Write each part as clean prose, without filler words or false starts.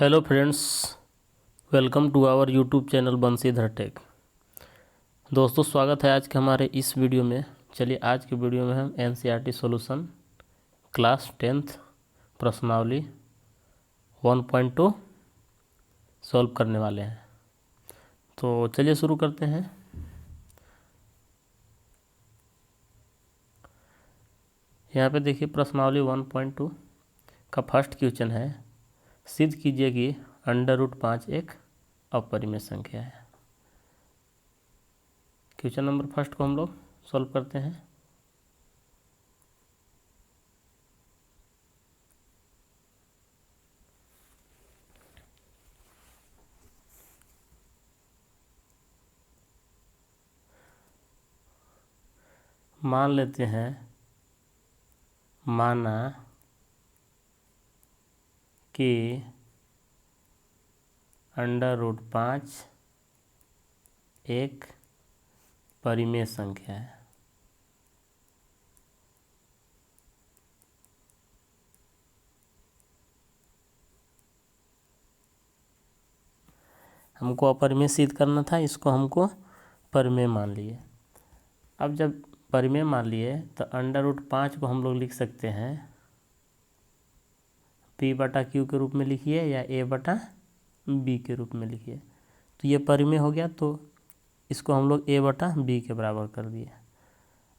Hello friends, welcome to our YouTube channel Bansidhar Tech. दोस्तों, स्वागत है आज के हमारे इस वीडियो में। चलिए, आज के वीडियो में हम एनसीईआरटी सॉल्यूशन क्लास 10th प्रश्नावली 1.2 सॉल्व करने वाले हैं। तो चलिए शुरू करते हैं। यहाँ पे देखिए, प्रश्नावली 1.2 का फर्स्ट क्वेश्चन है, सिद्ध कीजिए कि √5 एक अपरिमेय संख्या है। क्वेश्चन नंबर फर्स्ट को हम लोग सॉल्व करते हैं। मान लेते हैं, माना कि √5 एक परिमेय संख्या है। हमको अपरिमेय सिद्ध करना था, इसको हमको परिमेय मान लिए। अब जब परिमेय मान लिए तो √5 को हम लोग लिख सकते हैं P/Q के रूप में लिखिए या A/B के रूप में लिखिए। तो ये परिमेय हो गया, तो इसको हम लोग A/B के बराबर कर दिए।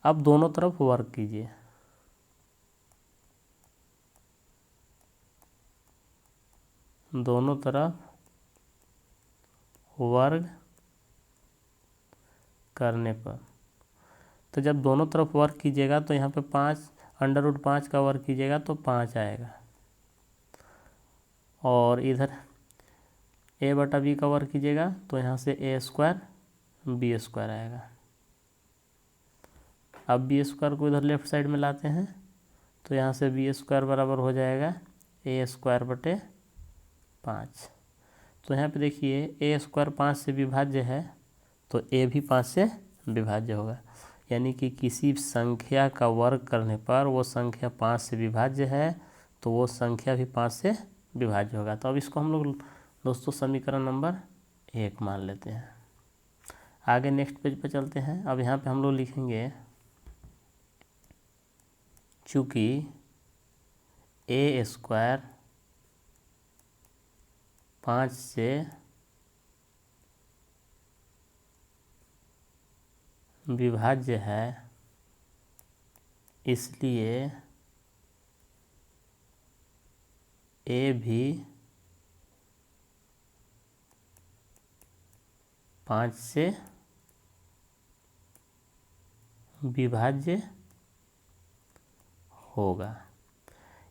अब दोनों तरफ वर्ग कीजिए। दोनों तरफ वर्ग करने पर, तो जब दोनों तरफ वर्ग कीजिएगा तो यहाँ पे 5 का वर्ग कीजिएगा तो 5 आएगा, और इधर A/B का वर्ग कीजिएगा तो यहाँ से A² B² आएगा। अब B² को इधर लेफ्ट साइड में लाते हैं तो यहाँ से B² बराबर हो जाएगा A² / 5। तो यहाँ पे देखिए, A² 5 से विभाज्य है तो A भी 5 से विभाज्य होगा, यानी कि किसी संख्या का वर्ग करने पर वो संख्या 5 से विभाज्य है तो वो संख्या भी 5 से विभाज्य होगा। तो अब इसको हम लोग दोस्तों समीकरण नंबर 1 मान लेते हैं। आगे नेक्स्ट पेज पे चलते हैं। अब यहाँ पे हम लोग लिखेंगे, चूँकि A² 5 से विभाज्य है, इसलिए A भी 5 से विभाज्य होगा।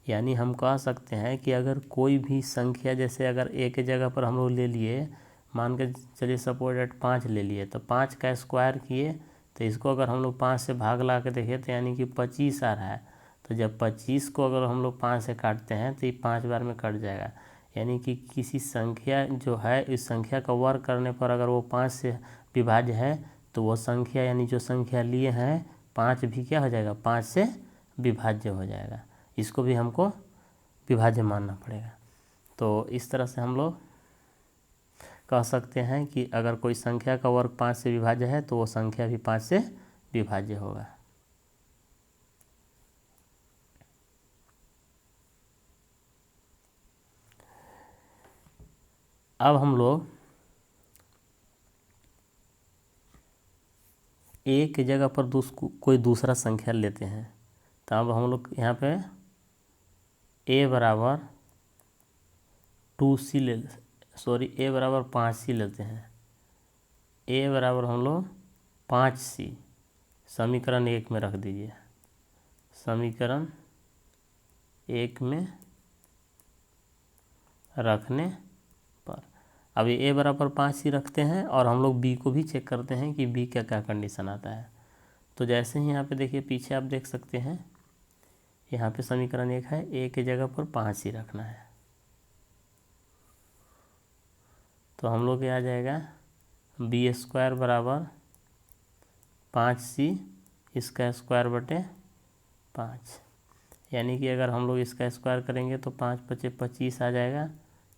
यानी हम कह सकते हैं कि अगर कोई भी संख्या, जैसे अगर A के जगह पर हम लोग ले लिए, मान के चलिए सपोज एट 5 ले लिए, तो 5 का स्क्वायर किए तो इसको अगर हम लोग 5 से भाग ला के देखें तो यानी कि 25 आ रहा है। तो जब 25 को अगर हम लोग 5 से काटते हैं तो ये 5 बार में कट जाएगा। यानी कि किसी संख्या जो है, इस संख्या का वर्ग करने पर अगर वो 5 से विभाज्य है तो वो संख्या, यानी जो संख्या लिए हैं 5 भी क्या हो जाएगा, 5 से विभाज्य हो जाएगा। इसको भी हमको विभाज्य मानना पड़ेगा। तो इस तरह से हम लोग कह सकते हैं कि अगर कोई संख्या का वर्ग 5 से विभाज्य है तो वो संख्या भी 5 से विभाज्य होगा। अब हम लोग A की जगह पर कोई दूसरा संख्या लेते हैं। तो अब हम लोग यहाँ पे A बराबर 5C लेते हैं। A बराबर हम लोग 5C समीकरण 1 में रख दीजिए। समीकरण 1 में रखने पर अब ये A बराबर 5C रखते हैं और हम लोग B को भी चेक करते हैं कि B का क्या कंडीशन आता है। तो जैसे ही यहाँ पे देखिए, पीछे आप देख सकते हैं, यहाँ पे समीकरण 1 है, A के जगह पर 5C रखना है। तो हम लोग क्या आ जाएगा, B² बराबर 5C इसका स्क्वायर बटे 5, यानी कि अगर हम लोग इसका स्क्वायर करेंगे तो 5 × 5 = 25 आ जाएगा,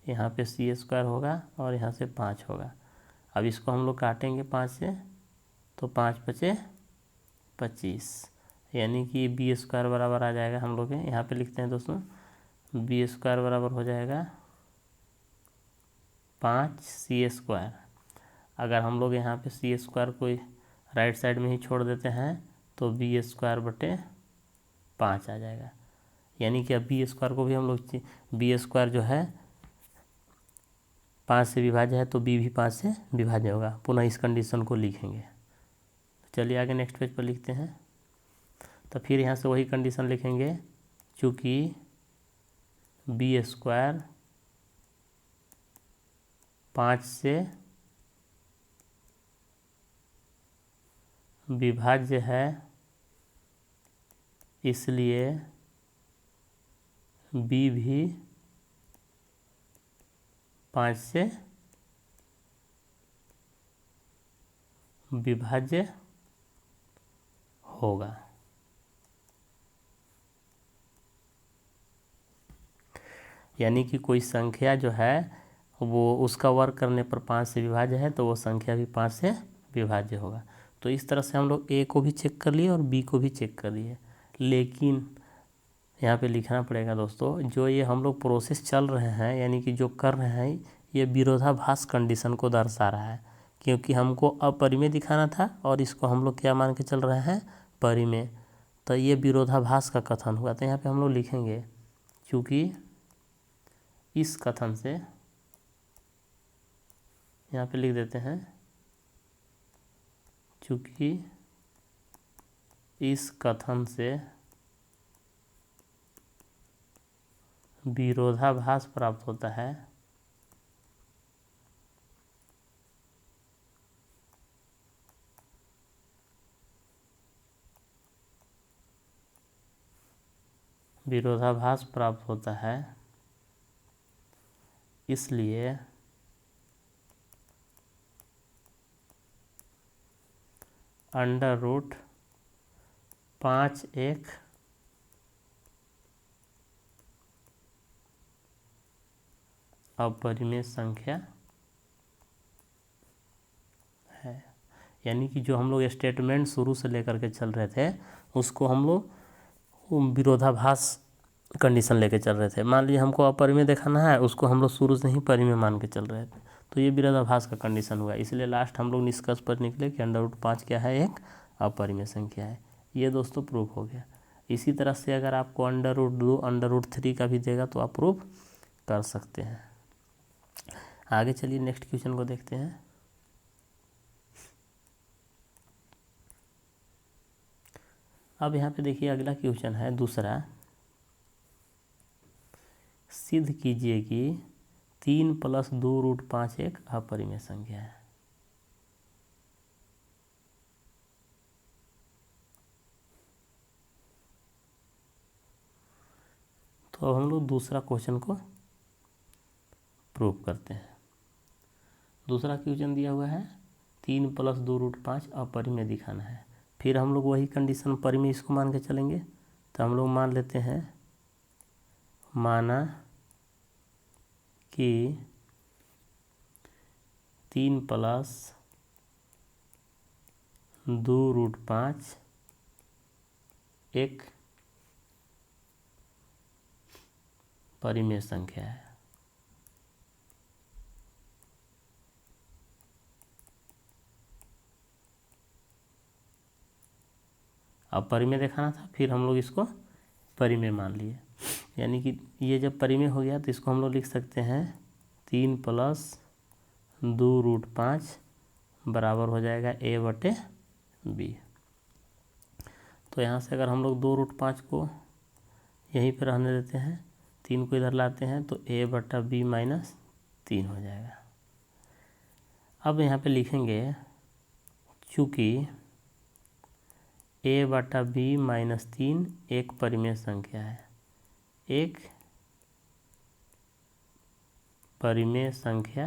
यहाँ पे सी स्क्वायर होगा और यहाँ से 5 होगा। अब इसको हम लोग काटेंगे 5 से, तो 5 बचे 25, यानी कि बी स्क्वायर बराबर आ जाएगा, हम लोग यहाँ पे लिखते हैं दोस्तों, बी स्क्वायर बराबर हो जाएगा 5 सी स्क्वायर। अगर हम लोग यहाँ पे सी स्क्वायर को राइट साइड में ही छोड़ देते हैं तो बी स्क्वायर बटे 5 आ जाएगा। यानी कि अब बी स्क्वायर को भी हम लोग, बी स्क्वायर जो है 5 से विभाज्य है तो बी भी 5 से विभाज्य होगा। पुनः इस कंडीशन को लिखेंगे। चलिए आगे नेक्स्ट पेज पर लिखते हैं। तो फिर यहाँ से वही कंडीशन लिखेंगे, चूँकि बी स्क्वायर 5 से विभाज्य है, इसलिए बी भी 5 से विभाज्य होगा। यानी कि कोई संख्या जो है वो उसका वर्ग करने पर 5 से विभाज्य है तो वो संख्या भी 5 से विभाज्य होगा। तो इस तरह से हम लोग ए को भी चेक कर लिए और बी को भी चेक कर लिए। लेकिन यहाँ पे लिखना पड़ेगा दोस्तों, जो ये हम लोग प्रोसेस चल रहे हैं, यानी कि जो कर रहे हैं, ये विरोधाभास कंडीशन को दर्शा रहा है, क्योंकि हमको अपरिमेय दिखाना था और इसको हम लोग क्या मान के चल रहे हैं, परिमेय। तो ये विरोधाभास का कथन हुआ। तो यहाँ पे हम लोग लिखेंगे, क्योंकि इस कथन से, यहाँ पे लिख देते हैं, चूँकि इस कथन से विरोधाभास प्राप्त होता है, विरोधाभास प्राप्त होता है, इसलिए अंडर रूट 5 एक अपरिमेय संख्या है। यानी कि जो हम लोग स्टेटमेंट शुरू से लेकर के चल रहे थे, उसको हम लोग विरोधाभास कंडीशन लेके चल रहे थे। मान लीजिए हमको अपरिमेय दिखाना है, उसको हम लोग शुरू से ही परिमेय मान के चल रहे थे, तो ये विरोधाभास का कंडीशन हुआ। इसलिए लास्ट हम लोग निष्कर्ष पर निकले कि अंडर रूट 5 क्या है, एक अपरिमेय संख्या है। ये दोस्तों प्रूफ हो गया। इसी तरह से अगर आपको अंडर रूट 2, अंडर रूट 3 का भी देगा तो आप प्रूफ कर सकते हैं। आगे चलिए नेक्स्ट क्वेश्चन को देखते हैं। अब यहाँ पे देखिए अगला क्वेश्चन है दूसरा, सिद्ध कीजिए कि 3 + 2 रूट 5 एक अपरिमेय संख्या है। तो अब हम लोग दूसरा क्वेश्चन को प्रूव करते हैं। दूसरा क्वेश्चन दिया हुआ है 3 + 2 रूट 5 अपरिमेय दिखाना है। फिर हम लोग वही कंडीशन परिमेय इसको मान के चलेंगे। तो हम लोग मान लेते हैं, माना कि 3 + 2 रूट 5 एक परिमेय संख्या है। अब परिमेय दिखाना था, फिर हम लोग इसको परिमेय मान लिए। यानी कि ये जब परिमेय हो गया तो इसको हम लोग लिख सकते हैं 3 + 2 रूट 5 बराबर हो जाएगा a/b। तो यहाँ से अगर हम लोग 2 रूट 5 को यहीं पर रहने देते हैं, 3 को इधर लाते हैं तो a/b - 3 हो जाएगा। अब यहाँ पे लिखेंगे, चूँकि a/b - 3 एक परिमेय संख्या है, एक परिमेय संख्या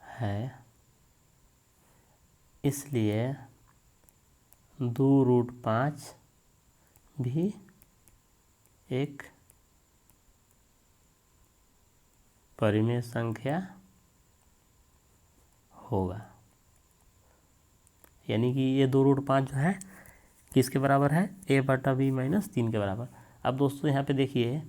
है, इसलिए 2 रूट 5 भी एक परिमेय संख्या होगा। यानी कि ये 2√5 जो है किसके बराबर है, a/b-3 के बराबर। अब दोस्तों यहाँ पे देखिए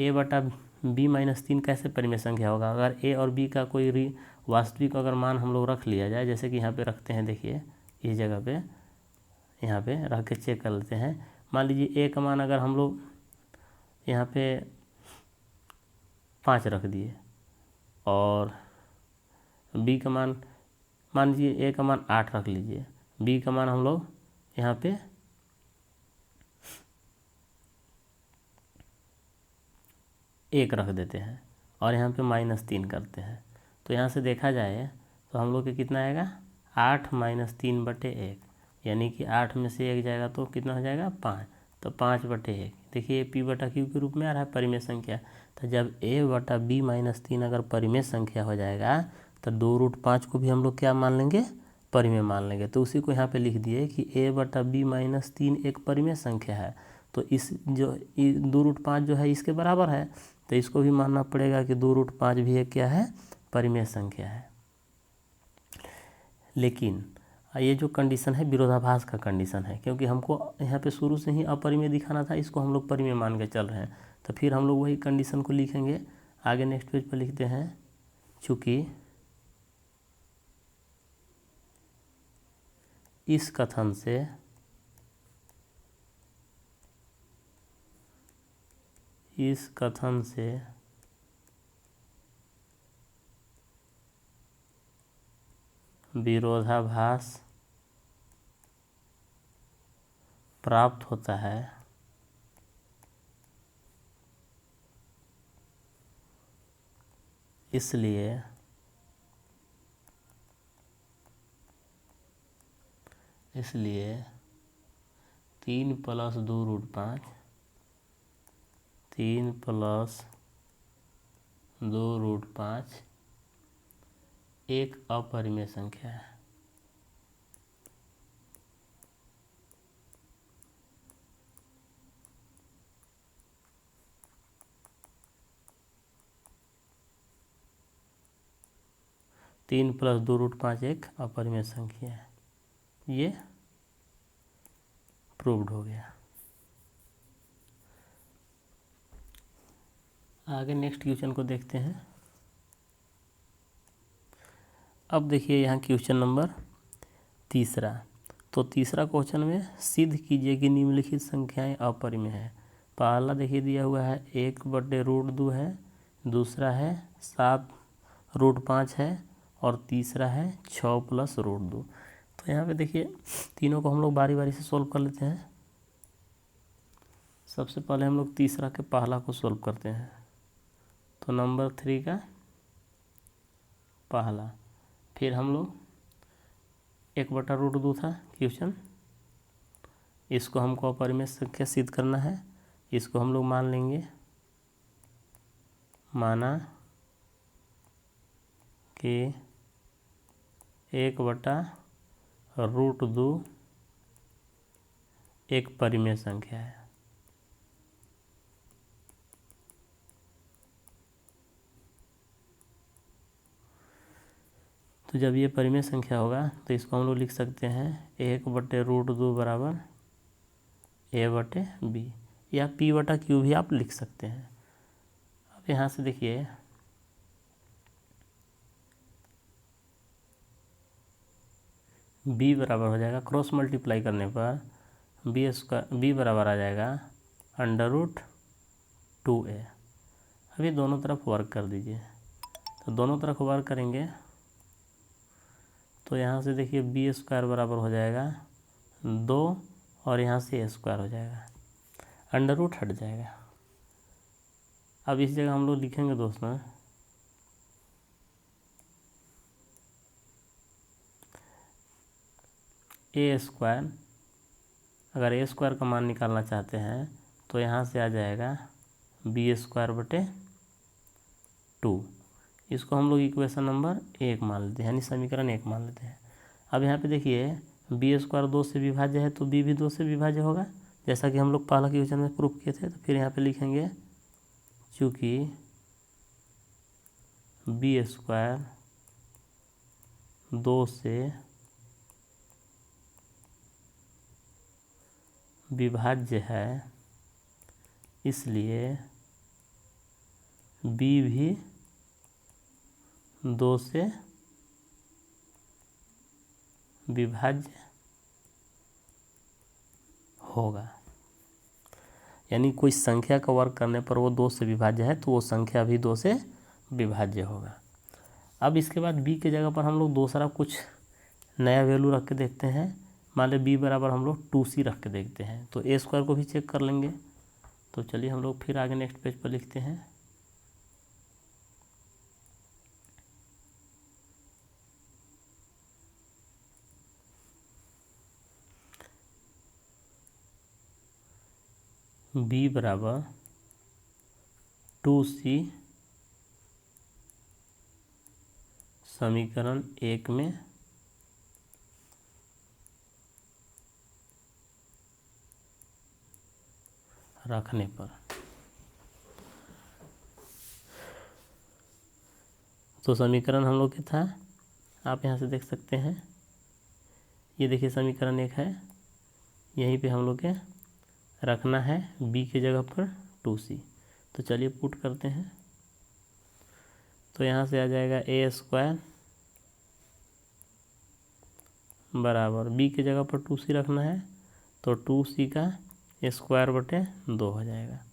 a/b-3 कैसे परिमेय संख्या होगा। अगर a और b का कोई वास्तविक अगर मान हम लोग रख लिया जाए, जैसे कि यहाँ पे रखते हैं, देखिए इस जगह पे यहाँ पे रख के चेक कर लेते हैं। मान लीजिए a का मान अगर हम लोग यहाँ पे 5 रख दिए और b का मान लीजिए a का मान 8 रख लीजिए, b का मान हम लोग यहाँ पे 1 रख देते हैं और यहाँ पे -3 करते हैं। तो यहाँ से देखा जाए तो हम लोग के कितना आएगा, 8 - 3/1, यानी कि 8 में से 1 जाएगा तो कितना हो जाएगा, 5। तो 5/1 देखिए p/q के रूप में आ रहा है परिमेय संख्या। तो जब a/b-3 अगर परिमेय संख्या हो जाएगा तो 2√5 को भी हम लोग क्या मान लेंगे, परिमेय मान लेंगे। तो उसी को यहाँ पे लिख दिए कि a/b-3 एक परिमेय संख्या है। तो इस जो 2√5 जो है इसके बराबर है, तो इसको भी मानना पड़ेगा कि 2√5 भी एक क्या है, परिमेय संख्या है। लेकिन ये जो कंडीशन है विरोधाभास का कंडीशन है, क्योंकि हमको यहाँ पे शुरू से ही अपरिमेय दिखाना था, इसको हम लोग परिमेय मान के चल रहे हैं। तो फिर हम लोग वही कंडीशन को लिखेंगे। आगे नेक्स्ट पेज पर लिखते हैं, चूँकि इस कथन से विरोधाभास प्राप्त होता है, इसलिए 3 + 2√5 3 + 2√5 एक अपरिमेय संख्या है। तीन + 2√5 एक अपरिमेय संख्या है। ये प्रूव्ड हो गया। आगे नेक्स्ट क्वेश्चन को देखते हैं। अब देखिए यहाँ क्वेश्चन नंबर 3। तो तीसरा क्वेश्चन में सिद्ध कीजिए कि निम्नलिखित संख्याएं अपरिमेय है। पहला देखिए दिया हुआ है 1/√2 है, दूसरा है 7√5 है और तीसरा है 6 + √2। तो यहाँ पे देखिए तीनों को हम लोग बारी बारी से सोल्व कर लेते हैं। सबसे पहले हम लोग तीसरा के पहला को सोल्व करते हैं। तो नंबर 3 का पहला, फिर हम लोग 1/√2 था क्वेश्चन, इसको हमको अपरिमेय संख्या सिद्ध करना है। इसको हम लोग मान लेंगे, माना कि 1/√2 एक परिमेय संख्या है। तो जब ये परिमेय संख्या होगा तो इसको हम लोग लिख सकते हैं 1/√2 बराबर a/b या p/q भी आप लिख सकते हैं। अब यहाँ से देखिए b बराबर हो जाएगा, क्रॉस मल्टीप्लाई करने पर b बराबर आ जाएगा √2a। अभी दोनों तरफ वर्क कर दीजिए। तो दोनों तरफ वर्क करेंगे तो यहाँ से देखिए b² बराबर हो जाएगा 2 और यहाँ से a² हो जाएगा, अंडर रूट हट जाएगा। अब इस जगह हम लोग लिखेंगे दोस्तों a²। अगर a² का मान निकालना चाहते हैं तो यहाँ से आ जाएगा b²/2। इसको हम लोग इक्वेशन नंबर 1 मान लेते हैं, यानी समीकरण 1 मान लेते हैं। अब यहाँ पे देखिए b² 2 से विभाज्य है तो b भी 2 से विभाज्य होगा, जैसा कि हम लोग पहला क्वेश्चन में प्रूफ किए थे। तो फिर यहाँ पे लिखेंगे चूँकि बी स्क्वायर 2 से विभाज्य है, इसलिए बी भी 2 से विभाज्य होगा। यानी कोई संख्या का वर्ग करने पर वो 2 से विभाज्य है तो वो संख्या भी 2 से विभाज्य होगा। अब इसके बाद बी के जगह पर हम लोग दूसरा कुछ नया वैल्यू रख के देखते हैं। मान लो बी बराबर हम लोग 2c रख के देखते हैं, तो ए स्क्वायर को भी चेक कर लेंगे। तो चलिए हम लोग फिर आगे नेक्स्ट पेज पर लिखते हैं। बी बराबर 2c समीकरण 1 में रखने पर, तो समीकरण हम लोग क्या था, आप यहाँ से देख सकते हैं। ये देखिए समीकरण 1 है, यहीं पे हम लोग के रखना है बी के जगह पर 2c। तो चलिए पुट करते हैं। तो यहाँ से आ जाएगा ए स्क्वायर बराबर बी के जगह पर 2c रखना है, तो 2c का स्क्वायर बटे 2 हो जाएगा।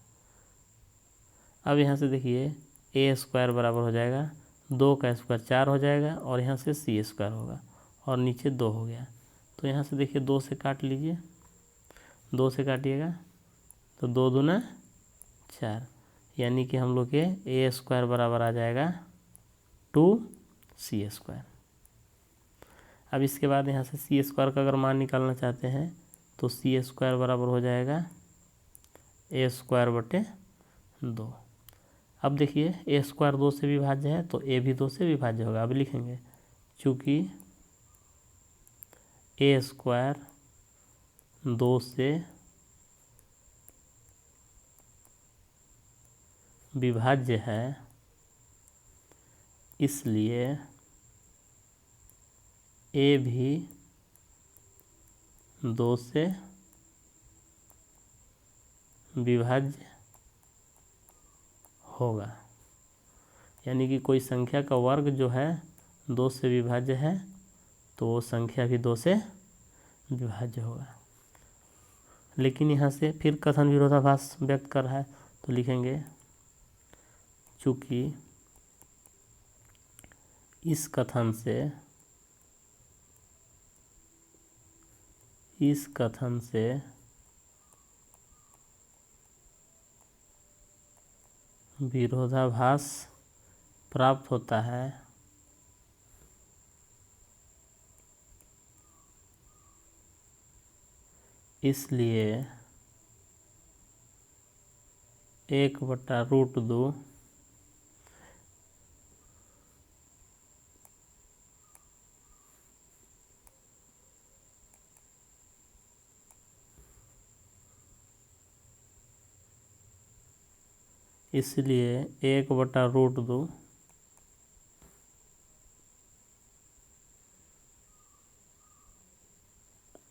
अब यहाँ से देखिए ए स्क्वायर बराबर हो जाएगा 2 का स्क्वायर 4 हो जाएगा, और यहाँ से सी स्क्वायर होगा, और नीचे 2 हो गया। तो यहाँ से देखिए 2 से काट लीजिए, 2 से काटिएगा तो 2 दूना 4, यानी कि हम लोग के ए स्क्वायर बराबर आ जाएगा 2c स्क्वायर। अब इसके बाद यहाँ से सी स्क्वायर का अगर मान निकालना चाहते हैं तो सी स्क्वायर बराबर हो जाएगा ए स्क्वायर बटे 2। अब देखिए ए स्क्वायर 2 से विभाज्य है तो ए भी 2 से विभाज्य होगा। अब लिखेंगे चूँकि ए स्क्वायर 2 से विभाज्य है, इसलिए ए भी 2 से विभाज्य होगा। यानी कि कोई संख्या का वर्ग जो है 2 से विभाज्य है तो वो संख्या भी 2 से विभाज्य होगा। लेकिन यहाँ से फिर कथन विरोधाभास व्यक्त कर रहा है, तो लिखेंगे चूँकि इस कथन से विरोधाभास प्राप्त होता है, इसलिए 1/√2 इसलिए 1/√2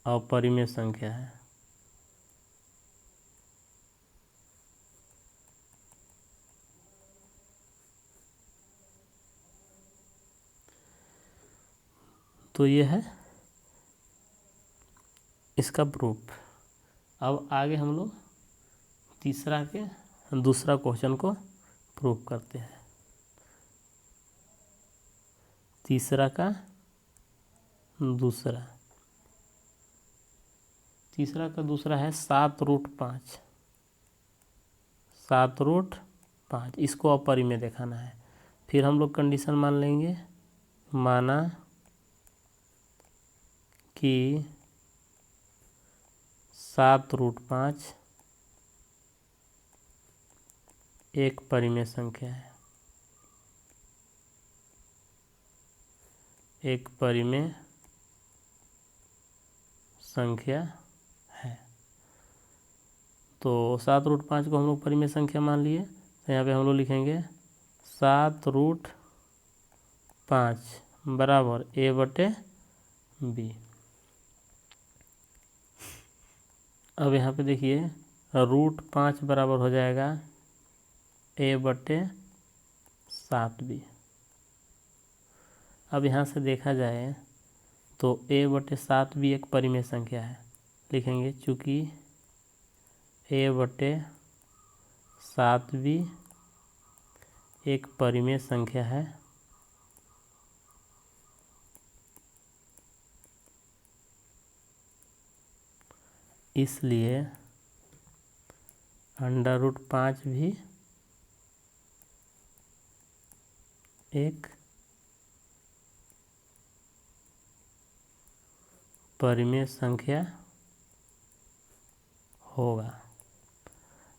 अपरिमेय संख्या है। तो ये है इसका प्रूफ। अब आगे हम लोग दूसरा क्वेश्चन को प्रूफ करते हैं। तीसरा का दूसरा है 7√5। 7√5 इसको अपरिमेय दिखाना है। फिर हम लोग कंडीशन मान लेंगे, माना कि 7√5 एक परिमेय संख्या है, एक परिमेय संख्या है। तो 7√5 को हम लोग परिमेय संख्या मान लिए, तो यहाँ पे हम लोग लिखेंगे 7√5 5 बराबर A/B। अब यहाँ पे देखिए √5 बराबर हो जाएगा A/7B। अब यहाँ से देखा जाए तो A/7B एक परिमेय संख्या है, लिखेंगे चूँकि A/7B एक परिमेय संख्या है, इसलिए √5 भी एक परिमेय संख्या होगा।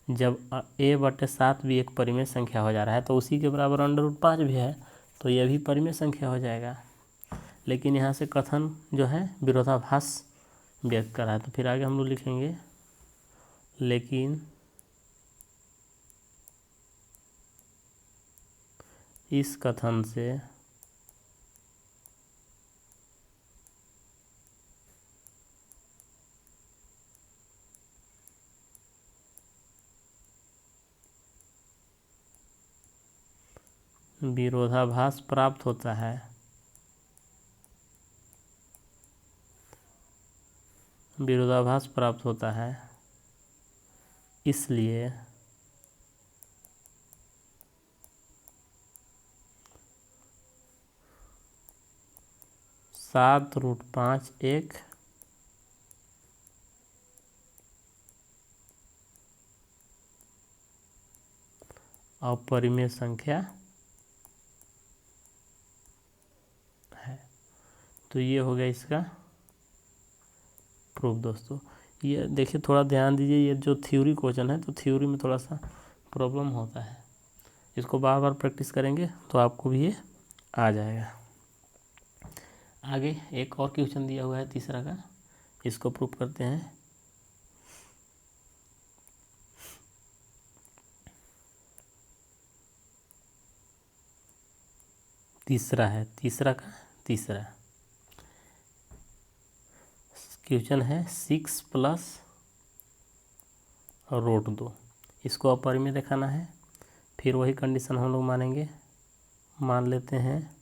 जब A/7 भी एक परिमेय संख्या हो जा रहा है तो उसी के बराबर √5 भी है, तो यह भी परिमेय संख्या हो जाएगा। लेकिन यहाँ से कथन जो है विरोधाभास व्यक्त कर रहा है, तो फिर आगे हम लोग लिखेंगे लेकिन इस कथन से विरोधाभास प्राप्त होता है, विरोधाभास प्राप्त होता है, इसलिए (7√5) एक अपरिमेय संख्या है। तो ये हो गया इसका प्रूफ दोस्तों। ये देखिए थोड़ा ध्यान दीजिए, ये जो थ्योरी क्वेश्चन है तो थ्योरी में थोड़ा सा प्रॉब्लम होता है, इसको बार बार प्रैक्टिस करेंगे तो आपको भी ये आ जाएगा। आगे एक और क्वेश्चन दिया हुआ है तीसरा का, इसको प्रूफ करते हैं। तीसरा क्वेश्चन है 6 + √2, इसको अपरिमेय दिखाना है। फिर वही कंडीशन हम लोग मानेंगे, मान लेते हैं,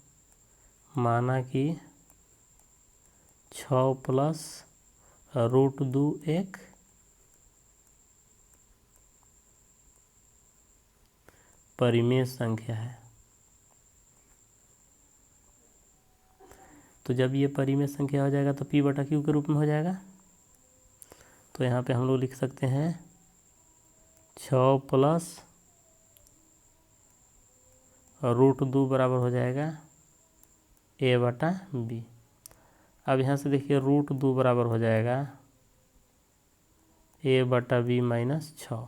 माना कि 6 + √2 एक परिमेय संख्या है। तो जब ये परिमेय संख्या हो जाएगा तो P/Q के रूप में हो जाएगा। तो यहाँ पे हम लोग लिख सकते हैं 6 + √2 बराबर हो जाएगा A/B। अब यहाँ से देखिए √2 बराबर हो जाएगा A/B - 6।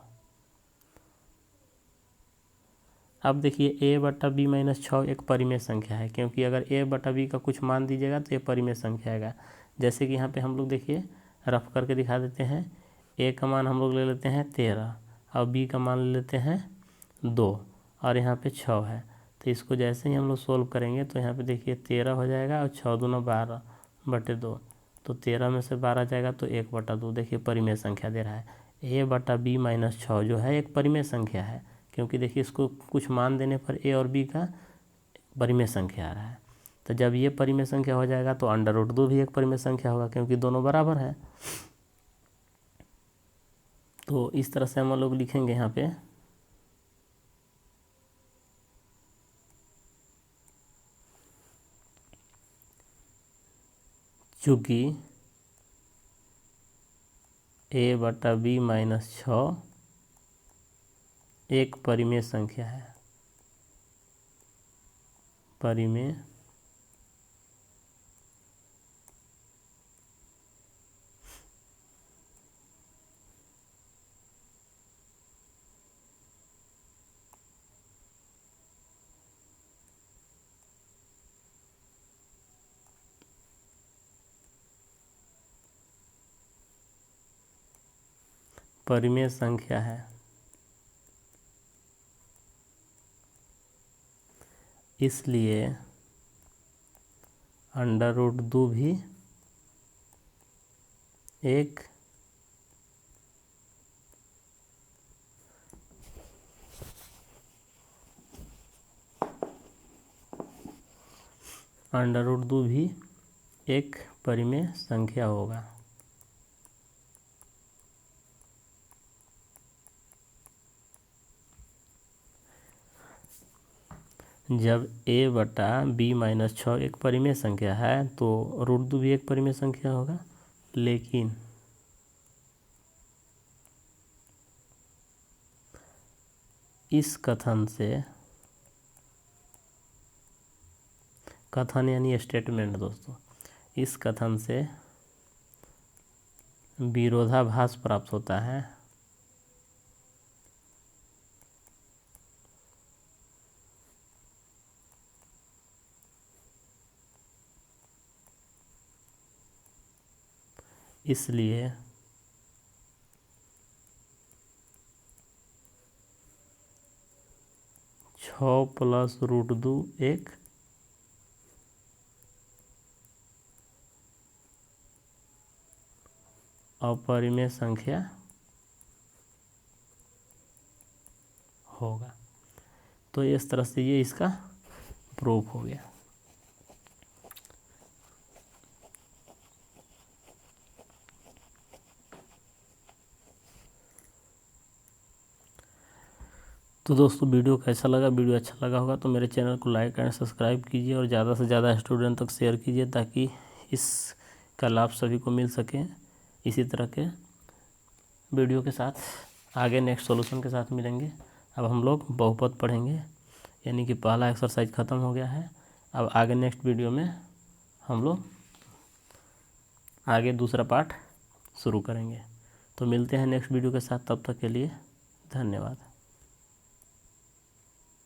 अब देखिए A/B - 6 एक परिमेय संख्या है, क्योंकि अगर A/B का कुछ मान दीजिएगा तो ये परिमेय संख्या आएगा। जैसे कि यहाँ पे हम लोग देखिए रफ करके दिखा देते हैं। A का मान हम लोग ले लेते हैं 13 और B का मान ले लेते हैं 2 और यहाँ पे 6 है। तो इसको जैसे ही हम लोग सोल्व करेंगे तो यहाँ पे देखिए 13 हो जाएगा और 6 दूना 12/2, तो 13 में से 12 जाएगा तो 1/2। देखिए परिमेय संख्या दे रहा है। A/B - 6 जो है एक परिमेय संख्या है, क्योंकि देखिए इसको कुछ मान देने पर A और B का परिमेय संख्या आ रहा है। तो जब ये परिमेय संख्या हो जाएगा तो √2 भी एक परिमेय संख्या होगा, क्योंकि दोनों बराबर है। तो इस तरह से हम लोग लिखेंगे यहाँ पे चूँकि A/B - 6 एक परिमेय संख्या है, परिमेय परिमेय संख्या है, इसलिए अंडर रूट 2 भी एक अंडर रूट 2 भी एक परिमेय संख्या होगा। जब a/b-6 एक परिमेय संख्या है तो रूट 2 भी एक परिमेय संख्या होगा, लेकिन इस कथन यानी स्टेटमेंट दोस्तों, इस कथन से विरोधाभास प्राप्त होता है। इसलिए छः प्लस रूट 2 एक अपरिमेय संख्या होगा। तो इस तरह से ये इसका प्रूफ हो गया। तो दोस्तों वीडियो कैसा लगा? वीडियो अच्छा लगा होगा तो मेरे चैनल को लाइक एंड सब्सक्राइब कीजिए और ज़्यादा से ज़्यादा स्टूडेंट तक शेयर कीजिए ताकि इसका लाभ सभी को मिल सके। इसी तरह के वीडियो के साथ आगे नेक्स्ट सॉल्यूशन के साथ मिलेंगे। अब हम लोग बहुपद पढ़ेंगे, यानी कि पहला एक्सरसाइज ख़त्म हो गया है। अब आगे नेक्स्ट वीडियो में हम लोग आगे दूसरा पार्ट शुरू करेंगे। तो मिलते हैं नेक्स्ट वीडियो के साथ, तब तक के लिए धन्यवाद।